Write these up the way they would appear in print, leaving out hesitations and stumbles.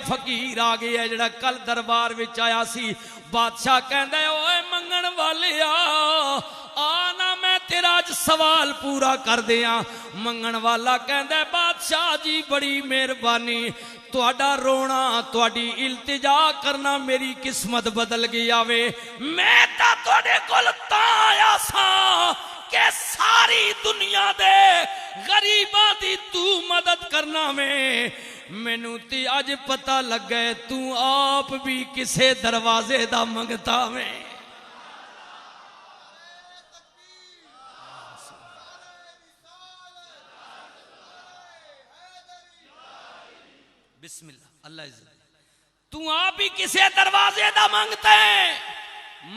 फकीर आ गया जिहड़ा कल दरबार विच आया सी। बादशाह कहंदा ओए मंगण वालिया आना मैं तेरा अज सवाल पूरा कर दिया। मंगण वाला कहंदा बादशाह जी बड़ी मेहरबानी, तुहाडा रोना तुहाडी इल्तिजा करना मेरी किस्मत बदल गई आवे। मैं तां तुहाडे कोल तां आया सां कि सारी दुनिया दे गरीबां दी तू मदद करना में। मैनू ते अज पता लगे तू आप भी किसे दरवाजे दा मंगता में। बिस्मिल्लाह अल्लाह तू आप ही किसे दरवाजे दा मंगता है।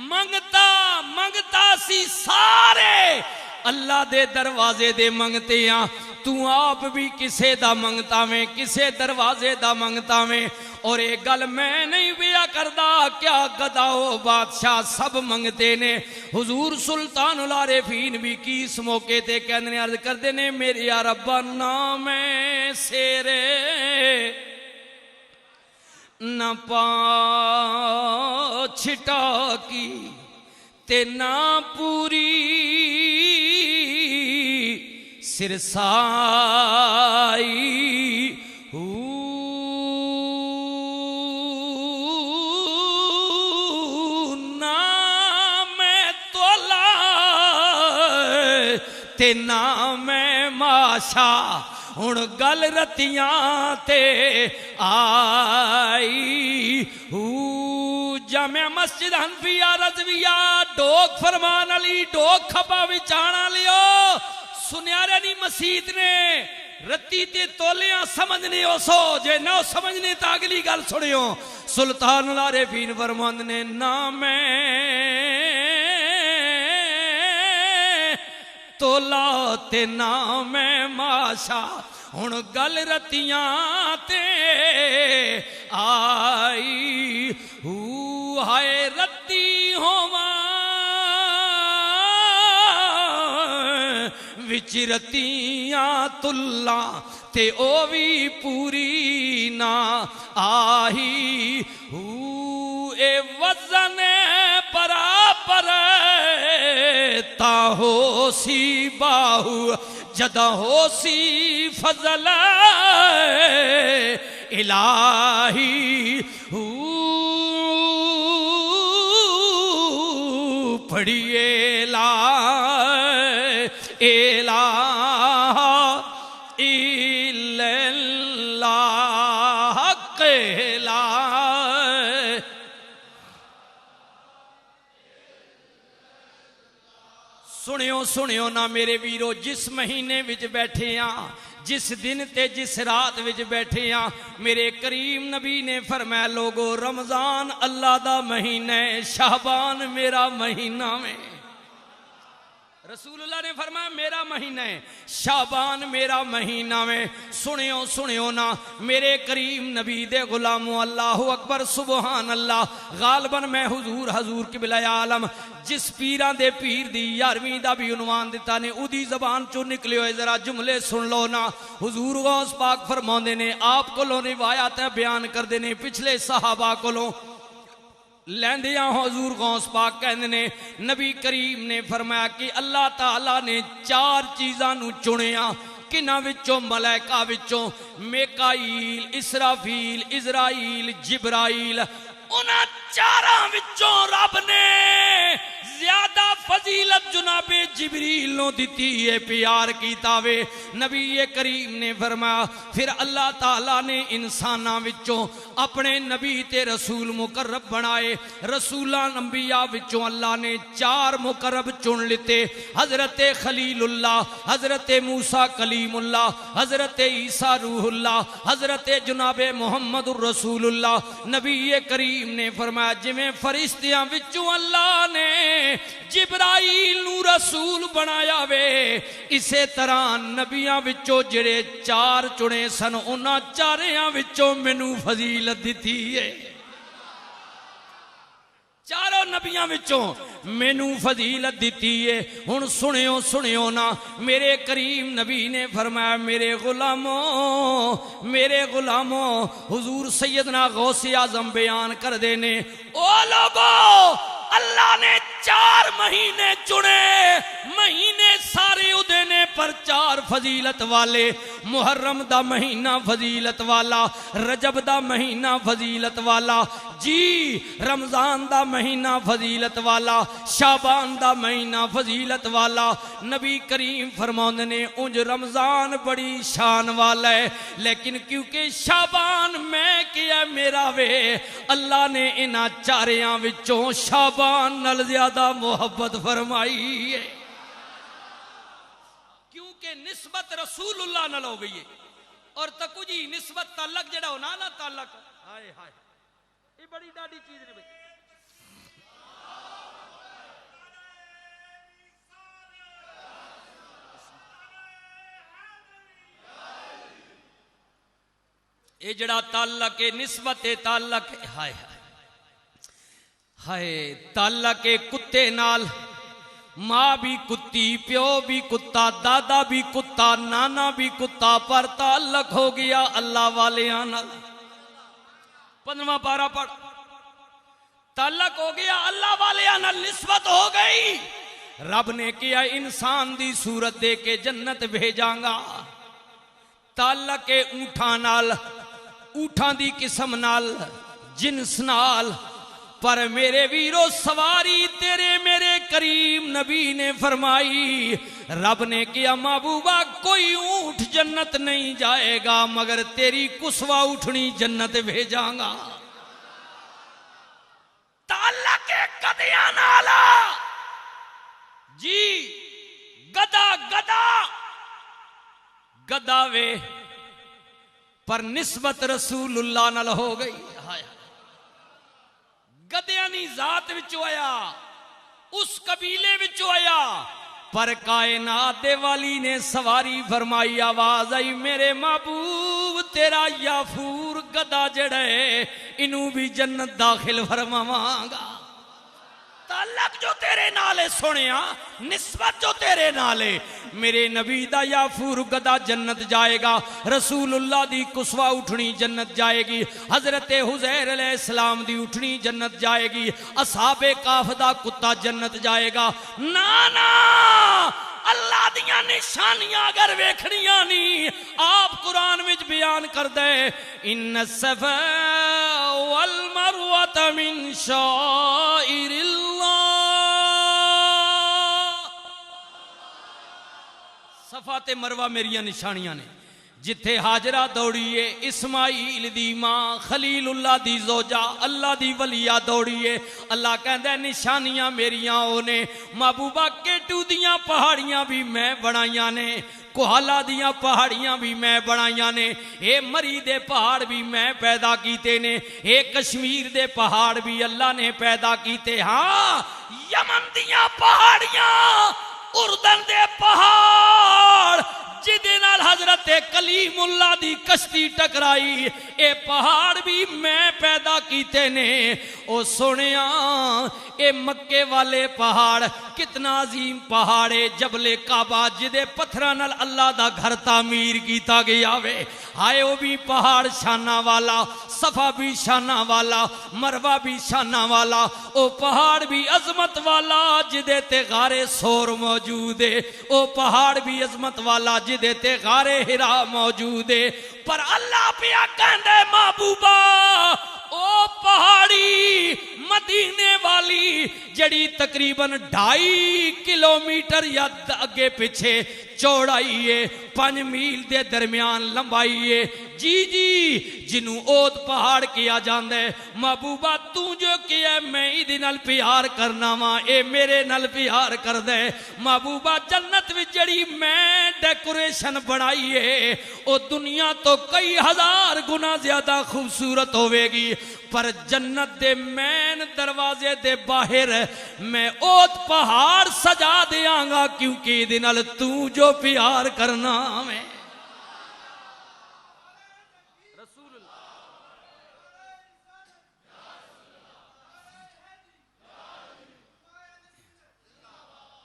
मंगता मंगता सी सारे अल्लाह दे दरवाजे दे मंगते आ। तू आप भी किसे दा मंगता में, किसे दरवाजे दा मंगता में। और ये गल मैं नहीं बिया करदा क्या गदाओ बादशाह सब मंगते ने। हुजूर सुल्तानुल आरिफीन भी की इस मौके ते कहने अर्ज करते ने मेरे या रब्बा ना मैं सेरे न पा छिटा की ते ना पूरी सिरसाई ना मैं तोला ते ना मैं माशा। हुण गल रतियां ते आई जामिया मस्जिद हनफिया रजविया डोक फरमान अली डोक खपा विचाणा लियो सुनियारे नी मसीत ने रत्ती ते तोलियां समझने ओसो जे ना समझने तो अगली गल सुनियो। सुल्तानुल आरिफीन फरमांदे ने ना मैं तोला ते ना मैं माशा। हुण गल रतियां ते आई हाय रत्ती होवा विच रतियां तुल्ला ते ओ भी पूरी ना आही। ए वजन बराबर ता हो सी बाहू जदा हो सी फजल इलाही। पढ़िए ला एला इल्लल्लाह केला। सुनियो सुनियो ना मेरे वीरो जिस महीने विच बैठे आ जिस दिन ते जिस रात विच बैठे आ मेरे करीम नबी ने फरमाया लोगो रमजान अल्लाह दा महीना है शाबान मेरा महीना में। रसूलुल्लाह ने फरमाया मेरा महीना है शाबान मेरा महीना में। सुनियो सुनियो ना मेरे करीम नबी दे गुलामो अल्लाहु अकबर सुबहान अल्लाह। गालबन मैं हुजूर हजूर किबला आलम जिस पीरां दे पीर दी 11वीं दा भी उन्वान दिता ने उदी जबान चो निकले हुए जरा जुमले सुन लो ना। हुजूर गौस पाक फरमांदे ने आप कोलों रिवायत बयान करदे ने पिछले सहाबा कोलों लैंदिया हुजूर गौस पाक कहते ने नबी करीम ने फरमाया कि अल्लाह ताला ने 4 चीज़ां नू चुनिया किन्हां विचों मलाइका विचों मेकाईल इसराफील इजराइल जिब्राइल। उन्हां 4 विचों रब ने ज्यादा फजीलत जुनाबे जिबरील नो दिती है प्यार कीता वे। नबी करीम ने फरमाया फिर अल्लाह ताला ने इंसाना विचों अपने नबी ते रसूल मुकर्रब बनाए। रसूलां अंबिया विचों अल्लाह ने 4 मुकर्रब चुन लिते हजरत खलीलुल्लाह हजरत मूसा कलीमुल्लाह हजरत ईसा रूहुल्लाह हजरत जुनाबे मुहम्मदुर रसूलुल्लाह। नबी करीम ने फरमाया जिवें फरिश्तियां विचों अल्लाह ने जिब्राइल नू रसूल बनाया वे इसे तरह नबियां विचों जेड़े 4 चुने सन उन्हां 4 विचों मैनू फजीलत दिती है। 4 नबियां विचों मैनू फजीलत दिती है। हुण सुनियो सुनियो ना, मेरे करीम नबी ने फरमाया मेरे गुलामों हुजूर सैयदना गौसे आजम बयान कर देने, ओ लोगो अल्लाह ने 4 महीने चुने, महीने सारे उदे ने पर 4 फजीलत वाले। मुहर्रम दा महीना फजीलत वाला, रजब दा महीना फजीलत वाला, जी रमजान दा महीना फजीलत वाला, शाबान दा महीना फजीलत वाला। नबी करीम फरमाते ने उंज रमजान बड़ी शान वाला है, लेकिन क्योंकि शाबान मैं किया मेरा वे, अल्लाह ने इन्हां चारियां विचों शाबान नाल ज्यादा मोहब्बत फरमाई है, क्योंकि निस्बत रसूलुल्लाह नाल हो गई है। और तकू जी निस्बत ताल्लुक जेड़ा होना ना, ताल्लुक हाय हाय ये बड़ी डाडी चीज ने भाई। ये जड़ा ताल्लुक है निस्बत है, ताल्लुक है हाय हाय हाय ताल्लुक है कुत्ते नाल, माँ भी कुत्ती, प्यो भी कुत्ता, दादा भी कुत्ता, नाना भी कुत्ता, पर ताल्लुक हो गया अल्लाह वाले नाल। 15वां पारा पढ़, ताल्लुक हो गया अल्लाह वाले नाल, निस्बत हो गई। रब ने किया इंसान दी सूरत दे के जन्नत भेजांगा, ताल्लुक के ऊंठां नाल, ऊंठां दी किस्म नाल, जिन्स नाल। पर मेरे वीरो सवारी तेरे मेरे करीम नबी ने फरमाई, रब ने किया महबूबा कोई ऊंट जन्नत नहीं जाएगा मगर तेरी कुसवा उठनी जन्नत भेजांगा। ताल्लुक के गधिया नाला जी, गधा गधा गधा वे, पर निस्बत रसूलुल्लाह नाल हो गई। हाय गधिया नी जात विचों आया, उस कबीले विचों आया, पर कायनात दे वाली ने सवारी फरमाई। आवाज आई मेरे महबूब तेरा याफूर गधा जड़ा है इनू भी जन्नत दाखिल फरमावांगा। ताल्लुक जो तेरे नाले सुनिया, निस्बत जो तेरे नाले, मेरे नबी दा याफूर गदा जन्नत जाएगा, रसूलुल्लाह दी कुसवा उठनी जन्नत जाएगी, हजरत हुजैर अलैहिस्सलाम दी उठनी जन्नत जाएगी, असहाबे काफ दा कुत्ता जन्नत जाएगा। ना ना अल्लाह दियां निशानियां अगर वेखनियां नी, आप कुरान विच बयान कर दे, इन्न सफा वल मरवत मिन शाइरिल्लाह। सफा ते मरवा मेरिया निशानियां ने, जिथे हाजरा दौड़ीए, इस्माइल दी मां खलीलुल्लाह दी जोजा अल्लाह दी वलिया दौड़ीए। अल्लाह कहंदा निशानियां मेरियां ओने, महबूबा केटू दियां पहाड़ियां भी मैं बनाइयां ने, कोहाला दियां पहाड़ियां भी मैं बनाइयां ने, ए मरी दे पहाड़ भी मैं पैदा कीते ने, ए कश्मीर दे पहाड़ भी अल्लाह ने पैदा कीते। हाँ यमन दियां पहाड़ियां, उर्दन दे पहाड़ जिदे नाल हजरत कलीमुल्लाह दी कश्ती टकराई, ए पहाड़ भी मैं पैदा कीते ने। ओ सुनिया ए मक्के वाले पहाड़ कितना अजीम पहाड़ है, जबले काबा जिदे पत्थरां नाल अल्लाह दा घर तामीर कीता गया वे। हाय ओ भी पहाड़ शाना वाला, सफा भी शाना वाला, मरवा भी शाना वाला, ओ पहाड़ भी अजमत वाला जिदे ते गारे सोर मौजूद है, ओ पहाड़ भी अजमत वाला जिदे ते गारे हिरा मौजूद है। पर अल्लाह पिया कहंदे महबूबा ओ पहाड़ी मदीने वाली जड़ी तकरीबन 2.5 किलोमीटर या अगे पिछे चौड़ाई है, 5 मील दे दरमियान लंबाई है, जी जी जिनू ओद पहाड़ किया जाता है। महबूबा तू जो किया मैं इहदे नाल प्यार करना वा, ए मेरे नाल प्यार कर दे। महबूबा जन्नत विच जड़ी मैं डेकोरेशन बनाई है ओ दुनिया तो कई हजार गुना ज्यादा खूबसूरत होवेगी, पर जन्नत दे मैन दरवाजे दे बाहर मैं ओद पहाड़ सजा देंगा, क्योंकि इहदे नाल तू जो प्यार करना मैं।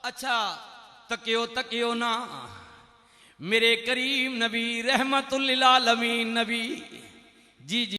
अच्छा तकियो तकियो ना मेरे करीम नबी रहमतुल लिल आलमीन नबी जी जी